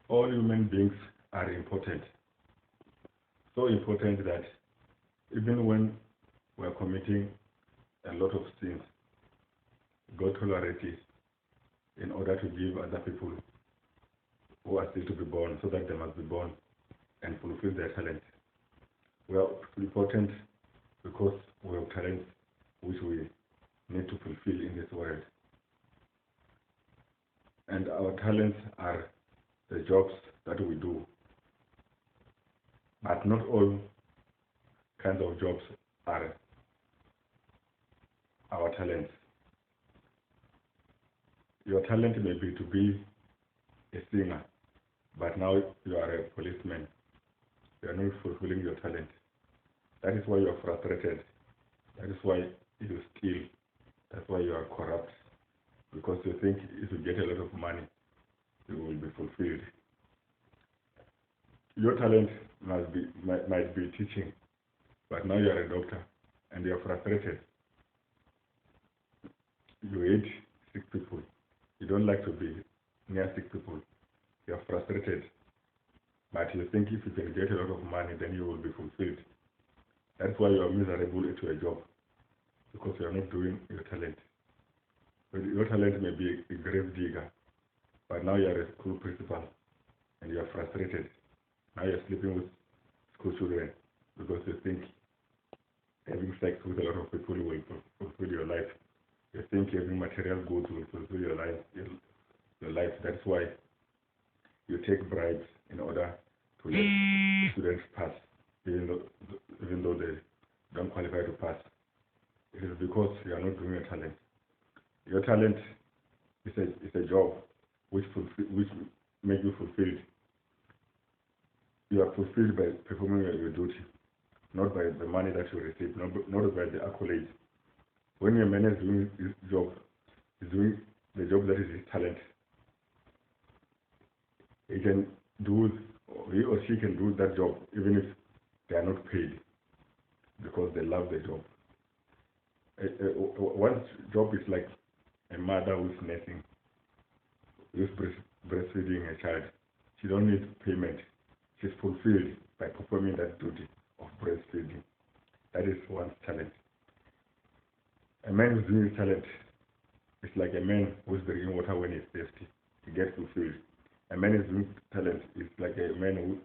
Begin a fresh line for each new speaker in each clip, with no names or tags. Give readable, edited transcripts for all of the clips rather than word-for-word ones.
All human beings are important. So important that even when we are committing a lot of sins, God tolerates it in order to give other people who are still to be born, so that they must be born and fulfill their talent. We are important because we have talents which we need to fulfill in this world. And our talents are the jobs that we do. But not all kinds of jobs are our talents. Your talent may be to be a singer, but now you are a policeman. You are not fulfilling your talent. That is why you are frustrated. That is why you steal. That's why you are corrupt. Because you think if you get a lot of money, you will be fulfilled. Your talent might be teaching, but now you are a doctor and you are frustrated. You hate sick people. You don't like to be near sick people. You are frustrated. But you think if you can get a lot of money, then you will be fulfilled. That's why you are miserable at your job, because you are not doing your talent. But your talent may be a grave digger, but now you are a school principal and you are frustrated. Now you are sleeping with school children because you think having sex with a lot of people will fulfill your life. You think having material goods will fulfill your life. That's why you take bribes in order to let students pass, even though they don't qualify to pass. It is because you are not doing your talent. Your talent is a job which makes you fulfilled. You are fulfilled by performing your duty, not by the money that you receive, not by the accolades. When a man is doing his job, he's doing the job that is his talent. He or she can do that job even if they are not paid, because they love the job. One's job is like a mother who's nursing, who's breastfeeding a child. She don't need payment. She's fulfilled by performing that duty of breastfeeding. That is one's talent. A man who's doing his talent is like a man who's drinking water when he's thirsty. He gets fulfilled. A man who's doing talent is like a man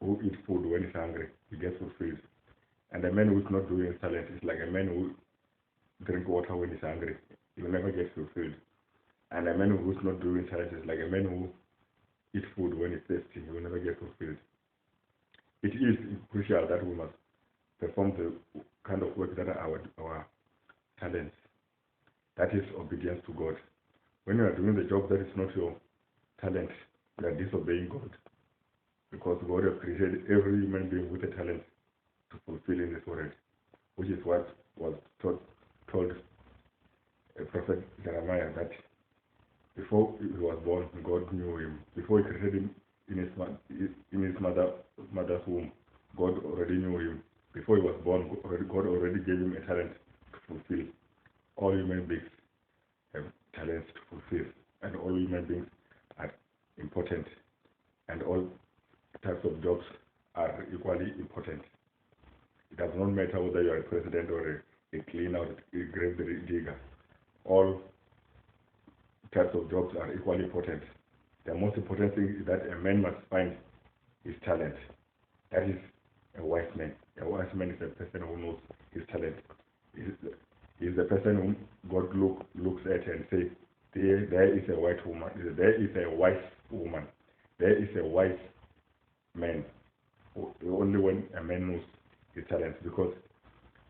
who eats food when he's hungry. He gets fulfilled. And a man who's not doing his talent is like a man who drinks water when he's hungry. He will never get fulfilled. And a man who's not doing his talent is like a man who eats food when he's thirsty. He will never get fulfilled. It is crucial that we must perform the kind of work that are our talents. That is obedience to God. When you are doing the job that is not your talent, you are disobeying God. Because God has created every human being with a talent to fulfill in this world, which is what was told Prophet Jeremiah, that before he was born, God knew him. Before he created him in his mother's womb, God already knew him. Before he was born, God already gave him a talent to fulfill. All human beings have talents to fulfill, and all human beings are important, and all types of jobs are equally important. It does not matter whether you are a president or a cleaner or a grave digger. All types of jobs are equally important. The most important thing is that a man must find his talent. That is a wise man. A wise man is a person who knows his talent. He is the person whom God looks at and says, there is a white woman, there is a wise woman, there is a wise man. Only when a man knows his talent, because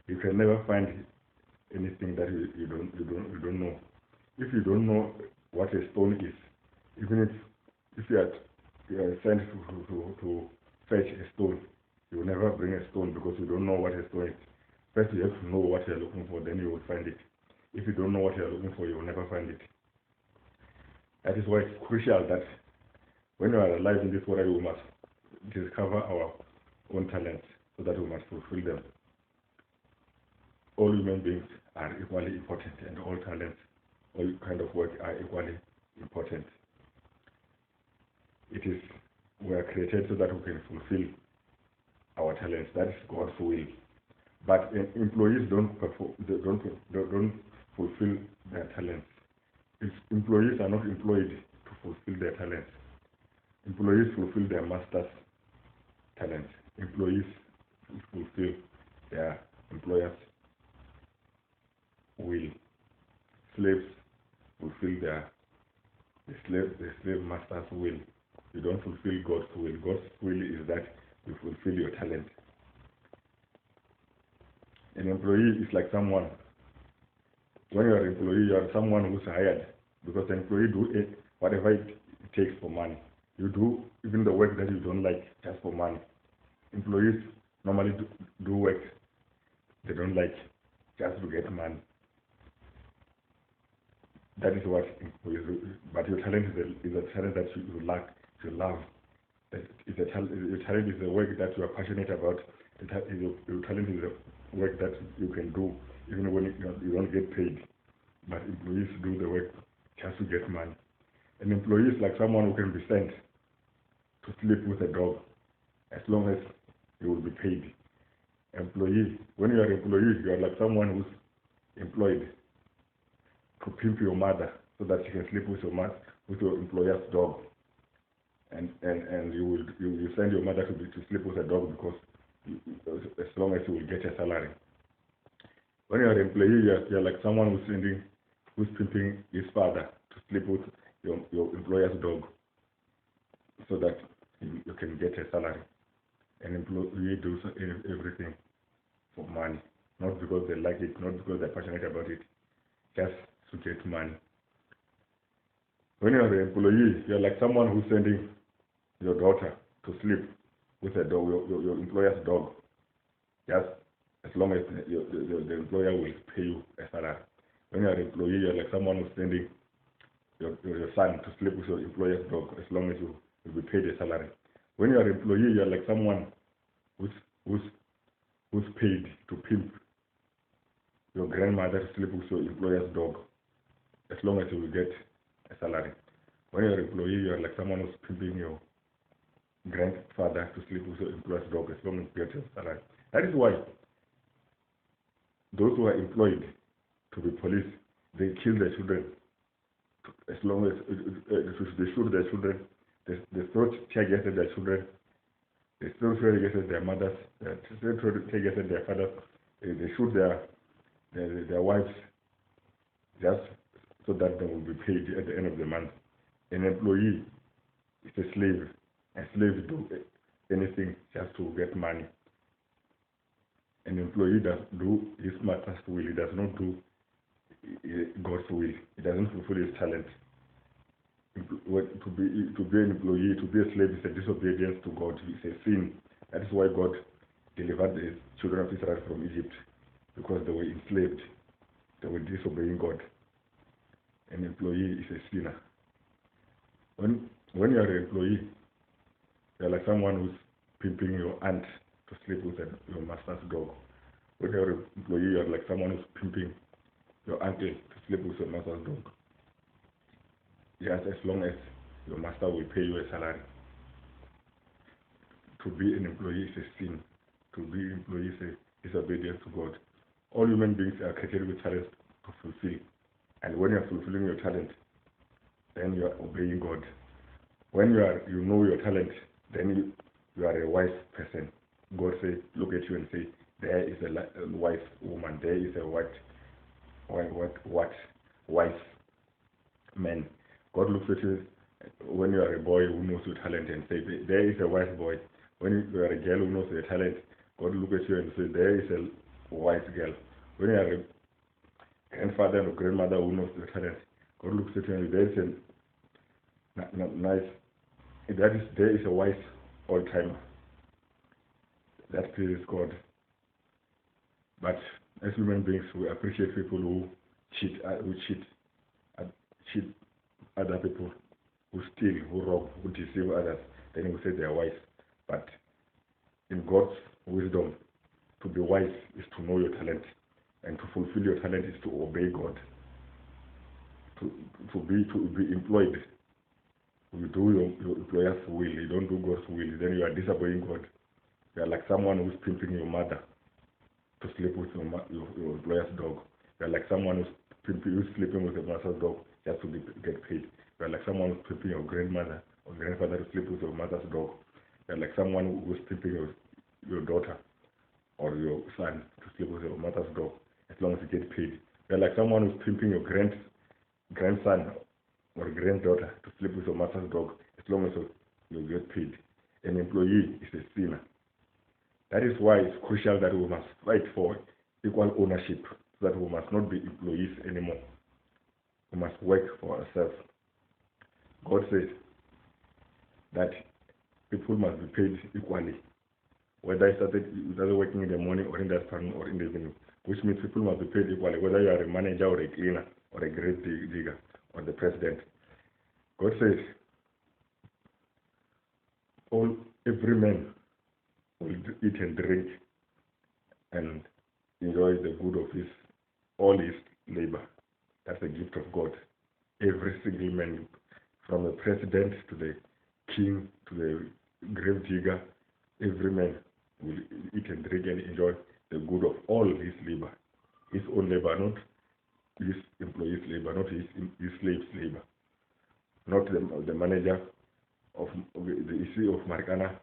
you can never find anything that you don't know. If you don't know what a stone is, even if you are sent to fetch a stone, you will never bring a stone because you don't know what a stone is. First, you have to know what you are looking for, then you will find it. If you don't know what you are looking for, you will never find it. That is why it's crucial that when we are alive in this world, we must discover our own talents so that we must fulfill them. All human beings are equally important, and all talents, all kind of work are equally important. we are created so that we can fulfill our talents. That is God's will. But employees don't fulfill their talents. If employees are not employed to fulfill their talents, employees fulfill their master's talents. Employees fulfill their employer's will. Slaves fulfill the slave master's will. You don't fulfill God's will. God's will is that you fulfill your talent. An employee is like someone. When you are an employee, you are someone who's hired, because an employee do whatever it takes for money. You do even the work that you don't like just for money. Employees normally do work they don't like just to get money. That is what employees do. But your talent is a talent that you like, you love. Your talent is a work that you are passionate about. Your talent is a work that you can do even when you don't get paid. But employees do the work just to get money. An employee is like someone who can be sent to sleep with a dog as long as you will be paid. Employee, when you are an employee, you are like someone who's employed to pimp your mother so that she can sleep with your employer's dog. And you send your mother to sleep with a dog because as long as you will get a salary. When you are an employee, you are like someone who's pimping his father to sleep with your employer's dog so that you can get a salary. An employee does everything for money, not because they like it, not because they're passionate about it, just to get money. When you are an employee, you're like someone who's sending your daughter to sleep with a dog, your employer's dog, just as long as the employer will pay you a salary. When you are an employee, you're like someone who's sending your son to sleep with your employer's dog, as long as you will be paid a salary. When you are an employee, you're like someone who's paid to pimp your grandmother to sleep with your employer's dog, as long as you will get a salary. When you're an employee, you're like someone who's pimping your grandfather to sleep with your employer's dog, as long as you get a salary. That is why those who are employed to be police, they kill their children as long as they shoot their children, they throw tear gas at their children, they throw tear gas at their mothers, they throw tear gas at their fathers, they shoot their wives just so that they will be paid at the end of the month. An employee is a slave. A slave do anything just to get money. An employee does do his master's will. He does not do God's will. He doesn't fulfill his talent. To be an employee, to be a slave is a disobedience to God. It's a sin. That is why God delivered the children of Israel from Egypt, because they were enslaved. They were disobeying God. An employee is a sinner. When you are an employee, you are like someone who's pimping your aunt to sleep with your master's dog. When you are an employee, you are like someone who's pimping your uncle to sleep with your master's dog. Yes, as long as your master will pay you a salary. To be an employee is a sin. To be an employee is a disobedience to God. All human beings are created with talents to fulfill. And when you are fulfilling your talent, then you are obeying God. When you know your talent, then you are a wise person. God says, look at you and say, there is a wise woman, there is a wise man. God looks at you when you are a boy who knows your talent and say, there is a wise boy. When you are a girl who knows your talent, God looks at you and says, there is a wise girl. When you are a grandfather or grandmother who knows your talent, God looks at you and says, there is a wise old-timer. That pleases God. But as human beings, we appreciate people who cheat other people, who steal, who rob, who deceive others. Then we say they are wise. But in God's wisdom, to be wise is to know your talent, and to fulfill your talent is to obey God. To be employed You do your employer's will, you don't do God's will, then you are disobeying God. You are like someone who's pimping your mother to sleep with your employer's dog. You are like someone who's sleeping with your master's dog just to get paid. You are like someone who's pimping your grandmother or grandfather to sleep with your mother's dog. You are like someone who's pimping your daughter or your son to sleep with your mother's dog as long as you get paid. You are like someone who's pimping your grandson or granddaughter to sleep with your master's dog as long as you get paid. An employee is a sinner. That is why it's crucial that we must fight for equal ownership, so that we must not be employees anymore. We must work for ourselves. God says that people must be paid equally, whether you started working in the morning or in the afternoon or in the evening, which means people must be paid equally, whether you are a manager or a cleaner or a grave digger or the president. God says every man will eat and drink and enjoy the good of all his labor. That's a gift of God. Every single man, from the president to the king to the grave digger, every man will eat and drink and enjoy the good of all his labor. His own labor, not his employee's labor, not his slave's labor. Not the manager of the CEO of Marikana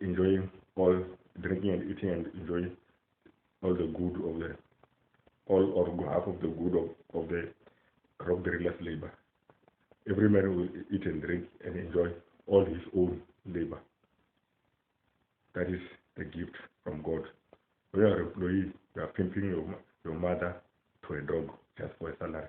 enjoying all, drinking and eating and enjoying all the good of all or half of the good of the rock driller's labor. Every man will eat and drink and enjoy all his own labor. That is the gift from God. When you are an employee, you are pimping your mother to a dog just for a salary.